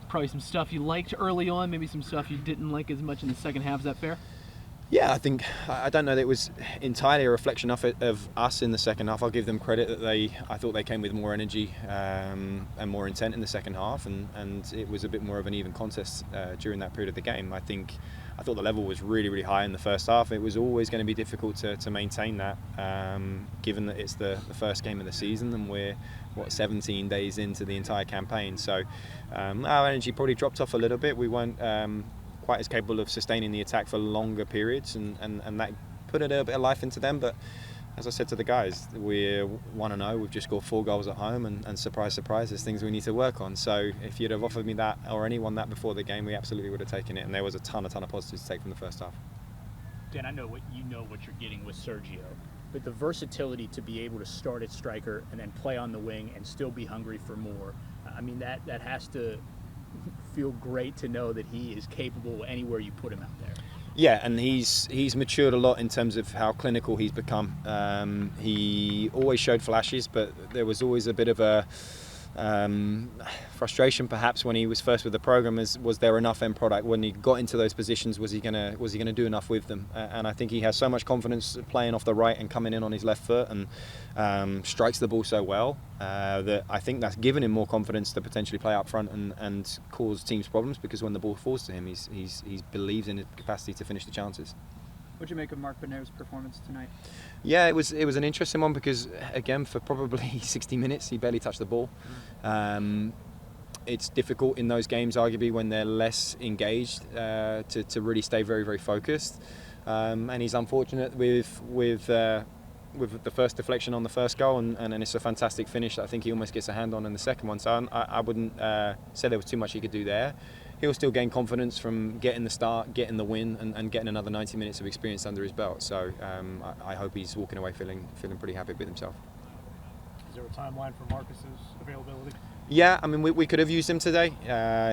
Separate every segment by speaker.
Speaker 1: probably some stuff you liked early on, maybe some stuff you didn't like as much in the second half. Is that fair?
Speaker 2: Yeah, I don't know that it was entirely a reflection of us in the second half. I'll give them credit that I thought they came with more energy and more intent in the second half, and it was a bit more of an even contest during that period of the game. I thought the level was really, really high in the first half. It was always going to be difficult to maintain that, given that it's the first game of the season and we're 17 days into the entire campaign. So our energy probably dropped off a little bit. We weren't quite as capable of sustaining the attack for longer periods, and that put a little bit of life into them. But as I said to the guys, we're 1-0. We've just scored 4 goals at home, and surprise, surprise, there's things we need to work on. So if you'd have offered me that, or anyone that before the game, we absolutely would have taken it. And there was a ton of positives to take from the first half.
Speaker 3: Dan, I know what you're getting with Sergio, but the versatility to be able to start at striker and then play on the wing and still be hungry for more. I mean, that has to feel great to know that he is capable anywhere you put him out there.
Speaker 2: Yeah, and he's matured a lot in terms of how clinical he's become. He always showed flashes, but there was always a bit of a frustration perhaps when he was first with the program. Was there enough end product when he got into those positions? Was he gonna do enough with them? And I think he has so much confidence playing off the right and coming in on his left foot, and strikes the ball so well that I think that's given him more confidence to potentially play up front and cause teams problems, because when the ball falls to him, he believes in his capacity to finish the chances.
Speaker 4: What did you make of Marc Benau's performance tonight?
Speaker 2: Yeah, it was an interesting one, because again, for probably 60 minutes he barely touched the ball. It's difficult in those games, arguably, when they're less engaged, to really stay very, very focused. And he's unfortunate with the first deflection on the first goal, and it's a fantastic finish that I think he almost gets a hand on in the second one. So I wouldn't say there was too much he could do there. He'll still gain confidence from getting the start, getting the win, and getting another 90 minutes of experience under his belt. So I hope he's walking away feeling pretty happy with himself.
Speaker 5: Is there a timeline for Marcus's availability?
Speaker 2: Yeah, I mean, we could have used him today.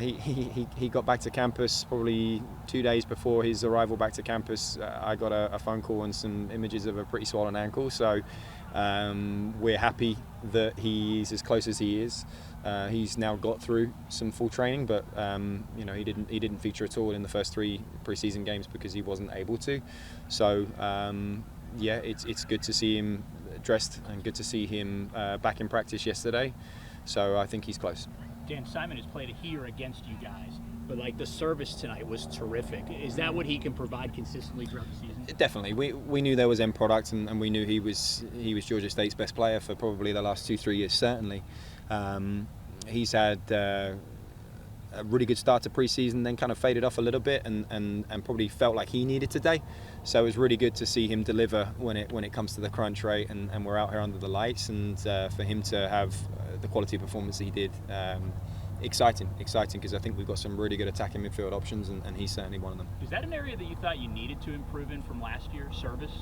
Speaker 2: He got back to campus probably 2 days before his arrival back to campus. I got a phone call and some images of a pretty swollen ankle. So we're happy that he's as close as he is. He's now got through some full training, but he didn't feature at all in the first 3 pre-season games because he wasn't able to. So yeah, it's good to see him dressed and good to see him back in practice yesterday. So I think he's close.
Speaker 3: Dan, Simon has played here against you guys, but the service tonight was terrific. Is that what he can provide consistently throughout the season?
Speaker 2: Definitely. We knew there was end product, and we knew he was Georgia State's best player for probably the last 2-3 years, certainly. He's had a really good start to pre-season, then kind of faded off a little bit, and probably felt like he needed today. So it was really good to see him deliver when it comes to the crunch rate, and we're out here under the lights, and for him to have the quality of performance he did, exciting, because I think we've got some really good attacking midfield options, and he's certainly one of them.
Speaker 3: Is that an area that you thought you needed to improve in from last year, service?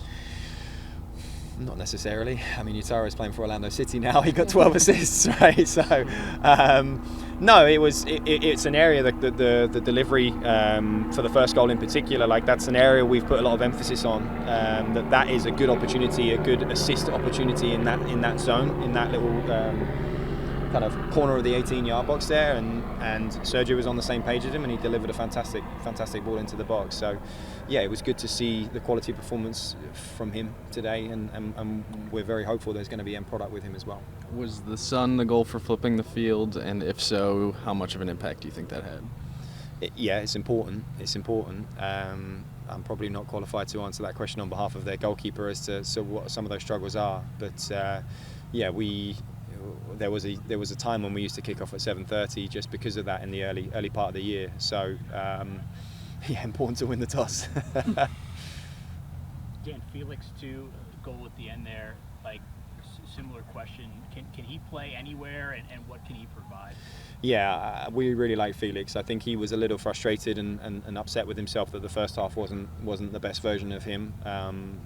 Speaker 2: Not necessarily. I mean, Utara's playing for Orlando City now. He got 12 assists, right? So, no, it's an area that the delivery for the first goal in particular, that's an area we've put a lot of emphasis on. That is a good opportunity, a good assist opportunity in that zone, in that little kind of corner of the 18-yard box there, and Sergio was on the same page as him, and he delivered a fantastic ball into the box. So yeah, it was good to see the quality of performance from him today, and we're very hopeful there's going to be end product with him as well.
Speaker 6: Was the sun the goal for flipping the field, and if so, how much of an impact do you think that had?
Speaker 2: Yeah, it's important. I'm probably not qualified to answer that question on behalf of their goalkeeper as to what some of those struggles are, but yeah, there was a time when we used to kick off at 7:30 just because of that in the early part of the year. So yeah, important to win the toss.
Speaker 3: Dan, Felix too, goal at the end there, similar question. Can he play anywhere, and what can he provide?
Speaker 2: Yeah, we really like Felix. I think he was a little frustrated and upset with himself that the first half wasn't the best version of him.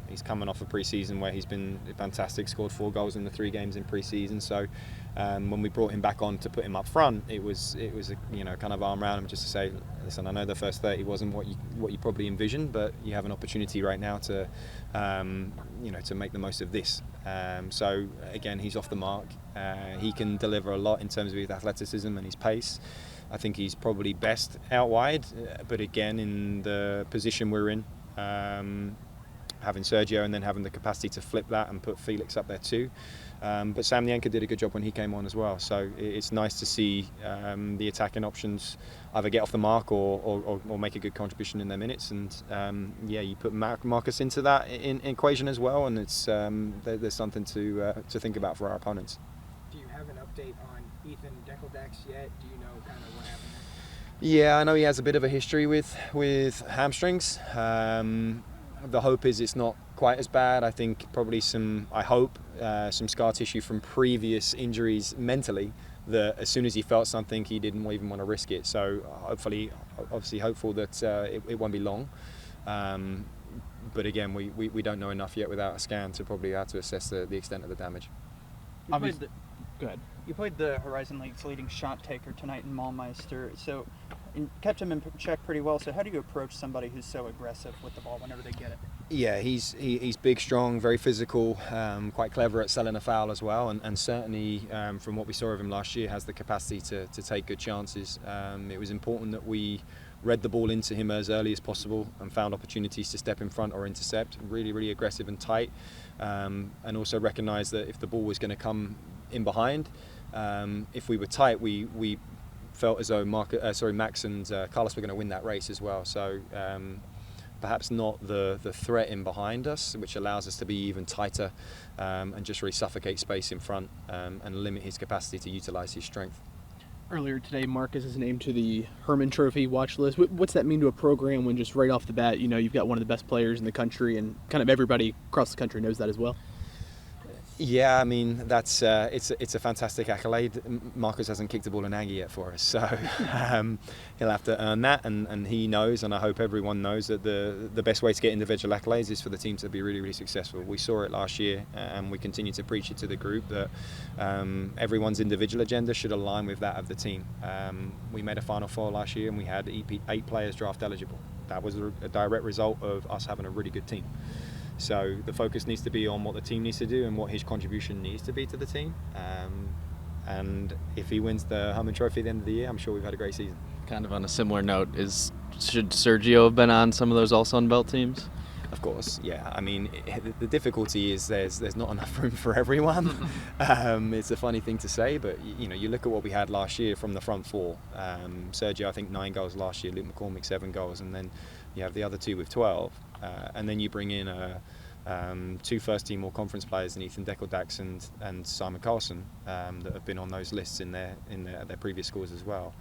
Speaker 2: He's coming off a pre-season where he's been fantastic, scored 4 goals in the 3 games in pre-season. So when we brought him back on to put him up front, it was a kind of arm around him just to say, listen, I know the first 30 wasn't what you probably envisioned, but you have an opportunity right now to to make the most of this. So again, he's off the mark. He can deliver a lot in terms of his athleticism and his pace. I think he's probably best out wide, but again, in the position we're in, having Sergio and then having the capacity to flip that and put Felix up there too. But Sam Nienke did a good job when he came on as well. So it's nice to see the attacking options either get off the mark or make a good contribution in their minutes. And you put Marcus into that equation as well, and it's there's something to think about for our opponents.
Speaker 7: Do you have an update on Ethan Deckeldax yet? Do you know kind of what happened there?
Speaker 2: Yeah, I know he has a bit of a history with hamstrings. The hope is it's not quite as bad. I think probably some scar tissue from previous injuries mentally, that as soon as he felt something, he didn't even want to risk it. So obviously hopeful that it won't be long. But again, we don't know enough yet without a scan to probably have to assess the extent of the damage.
Speaker 1: Go ahead.
Speaker 4: You played the Horizon League's leading shot taker tonight in Mallmeister, so and kept him in check pretty well. So how do you approach somebody who's so aggressive with the ball whenever they get it?
Speaker 2: Yeah, he's big, strong, very physical, quite clever at selling a foul as well, and certainly from what we saw of him last year, has the capacity to take good chances. It was important that we read the ball into him as early as possible and found opportunities to step in front or intercept. Really, really aggressive and tight, and also recognised that if the ball was going to come in behind, if we were tight, we felt as though Max and Carlos were going to win that race as well. So perhaps not the threat in behind us, which allows us to be even tighter and just really suffocate space in front and limit his capacity to utilise his strength.
Speaker 1: Earlier today, Marcus is named to the Herman Trophy watch list. What's that mean to a program when just right off the bat, you've got one of the best players in the country, and kind of everybody across the country knows that as well?
Speaker 2: Yeah, I mean, that's it's a fantastic accolade. Marcus hasn't kicked a ball in Aggie yet for us, so he'll have to earn that, and he knows, and I hope everyone knows, that the best way to get individual accolades is for the team to be really, really successful. We saw it last year, and we continue to preach it to the group, that everyone's individual agenda should align with that of the team. We made a Final Four last year, and we had 8 players draft eligible. That was a direct result of us having a really good team. So the focus needs to be on what the team needs to do and what his contribution needs to be to the team. And if he wins the Herman Trophy at the end of the year, I'm sure we've had a great season.
Speaker 6: Kind of on a similar note, should Sergio have been on some of those All Sun Belt teams?
Speaker 2: Of course, yeah. I mean, the difficulty is there's not enough room for everyone. It's a funny thing to say, but you look at what we had last year from the front four. Sergio, I think 9 goals last year. Luke McCormick 7 goals, and then you have the other 2 with 12. And then you bring in 2 first-team All-Conference players in Ethan Deckeldax and Simon Carlson that have been on those lists in their previous scores as well.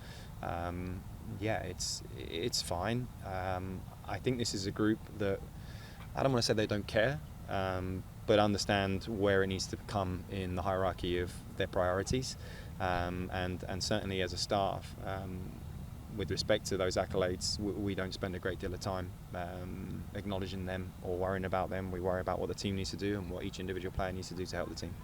Speaker 2: It's fine. I think this is a group that, I don't want to say they don't care, but understand where it needs to come in the hierarchy of their priorities, and certainly as a staff. With respect to those accolades, we don't spend a great deal of time acknowledging them or worrying about them. We worry about what the team needs to do and what each individual player needs to do to help the team.